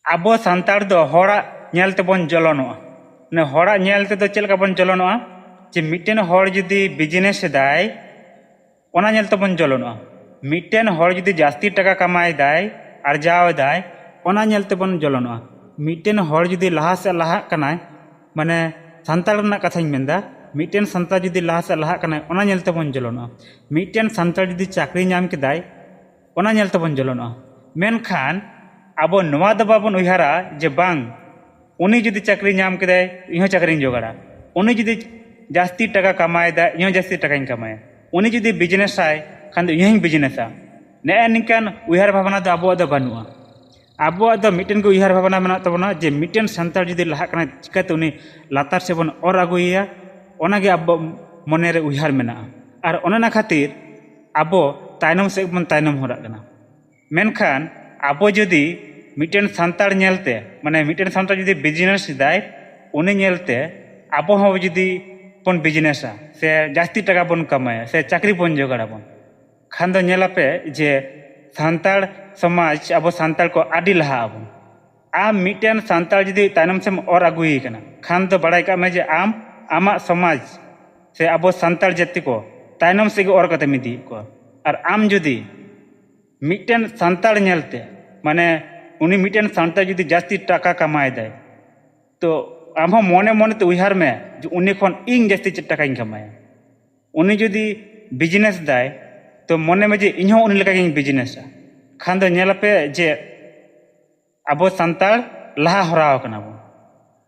ᱟᱵᱚ ᱥᱟᱱᱛᱟᱲ ᱫᱚ ᱦᱚᱲᱟᱜ ᱧᱮᱞ ᱛᱮᱵᱚᱱ ᱡᱚᱞᱚᱱᱚᱜᱼᱟ᱾ ᱦᱚᱲᱟᱜ ᱧᱮᱞ ᱛᱮᱫᱚ ᱪᱮᱫ ᱞᱮᱠᱟ ᱵᱚᱱ ᱡᱚᱞᱚᱱᱚᱜᱼᱟ? ᱡᱮ ᱢᱤᱫᱴᱮᱱ ᱦᱚᱲ ᱡᱩᱫᱤ ᱵᱤᱡᱽᱱᱮᱥ ᱮᱫᱟᱭ, ᱚᱱᱟ ᱧᱮᱞ ᱛᱮᱵᱚᱱ ᱡᱚᱞᱚᱱᱚᱜᱼᱟ। ᱢᱤᱫᱴᱮᱱ ᱦᱚᱲ ᱡᱩᱫᱤ ᱡᱟᱹᱥᱛᱤ ᱴᱟᱠᱟ ᱠᱟᱢᱟᱭᱮᱫᱟᱭ, ᱟᱨᱡᱟᱣ ᱮᱫᱟᱭ, ᱚᱱᱟ ᱧᱮल ᱛᱮᱵᱚᱱ ᱡᱚᱞᱚᱱᱚᱜᱼᱟ। ᱢᱤᱫᱴᱮᱱ ᱦᱚᱲ ᱡᱩᱫि ᱞᱟᱦᱟ ᱥᱮᱫ ᱞᱟᱦᱟᱜ ᱠᱟᱱᱟᱭ, ᱢᱟᱱᱮ ᱥᱟᱱᱛᱟᱲ ᱨᱮᱱᱟᱜ ᱠᱟᱛᱷᱟᱧ ᱢᱮᱱᱫᱟ, ᱢᱤᱫᱴᱮᱱ ᱥᱟᱱᱛᱟᱲ ᱡᱩᱫि ᱞᱟᱦᱟ ᱥᱮᱫ ᱞᱟᱦᱟᱜ ᱠᱟᱱᱟᱭ, ᱚᱱᱟ ᱧᱮल ᱛᱮᱵᱚᱱ ᱡᱚᱞᱚᱱᱚᱜᱼᱟ। ᱢᱤᱫᱴᱮᱱ ᱥᱟᱱᱛᱟᱲ ᱡᱩᱫि ᱪᱟᱠᱨᱤ ᱧᱟᱢ ᱠᱮᱫᱟᱭ, ᱚᱱᱟ ᱧᱮल ᱛᱮᱵᱚᱱ ᱡᱚᱞᱚᱱᱚᱜᱼᱟ। ᱢᱮᱱᱠᱷᱟᱱ ᱟᱵᱚ ᱱᱚᱣᱟ ᱫᱚ ᱵᱟᱵᱚᱱ ᱩᱭᱦᱟᱹᱨᱟ ᱡᱮ ᱵᱟᱝ, उनी जुदी चाकरी नाम कदे इहो चाकरी जोगाड़ा, उनी जुदी जास्ती टाका कमाएदा इहो जास्ती टाका कमाया, उनी जुदी बिजनेस आय खान दो इहो बिजनेसा। ने निकान उयहार भावना दो अबो दो बनुआ। अबो दो मिटन को उयहार भावना मेना तबना जे मिटन संतार जुदी लहा कना चिकाते उनी लातार से बन और आगुइया, ओनागे अबो मने रे उयहार मेना। आर ओना खातिर अबो तायनम से बन तायनम होरा कना। मेनखान अबो जुदी मिटन संतार नेलते माने मिटन संतार जुदी बिजनेस दाय, उनी नेलते अबो हो जुदी बन बिजनेसा से जास्ती टाका बन कमाया से चाकरी बन जोगाड़ा बन खान दो नेलापे जे संतार समाज अबो संतार को आदि लहा अबो। आम मिटन संतार जुदी तायनम से और आगुई कना खान दो बड़ाई का में जे आम आमा समाज से अबो संतार जाति को तायनम से और कते मिदी को। और आम जुदी मिटन संतार नेलते माने उनी मिटन संतार जुदी जास्ती टाका कमाए दाय, तो आम मने मने तो उयहार में जो उनी खन इन जास्ती टाका कमाया। उनी जुदी बिजनेस दाय, तो मने में जे इन्हों उनी लगा बिजनेसा खान दो नेलपे जे अबो संतार लहा हराव कना बो।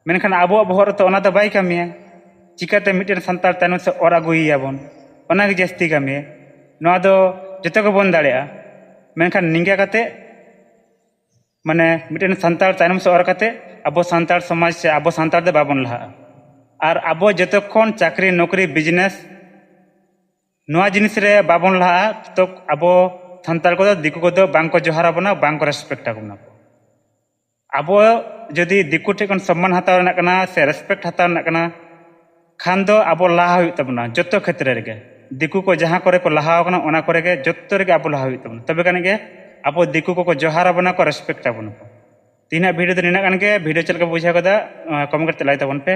मेनखान अबो बहर तो ओना तो बाय कमिया, चिकाते मिटन संतार तायनम से और आगुइया बन, ओना गे जास्ती कमिया। नोआ दो जतो को बन दाड़ेया, मेनखान निंगा काते माने मिटन संतार तायनम से और काते अबो संतार समाज से अबो संतार दे बाबन लहा। और अबो जतक्षण चाकरी नौकरी बिजनेस नोआ जिनिस रे बाबन लहा, तो अबो संतार को दिकु को बांग को जोहारा बना, बांग को रेस्पेक्ट आबना। अबो जदि दिकु ठेकन सम्मान हताव रना कना से रेस्पेक्ट हताव रना कना खान दो अबो लहा हुई तबना जतो क्षेत्र रे। दिकु को जहां करे को लहाव कना ओना करे के जतो रे अबो लहा हुई तबना, तबे कने के अबो दिकु को जोहारा बना को रेस्पेक्ट आबना। तीना वीडियो तो निना कन के वीडियो चलके बुझा कदा कमेंट तलाय तबन पे।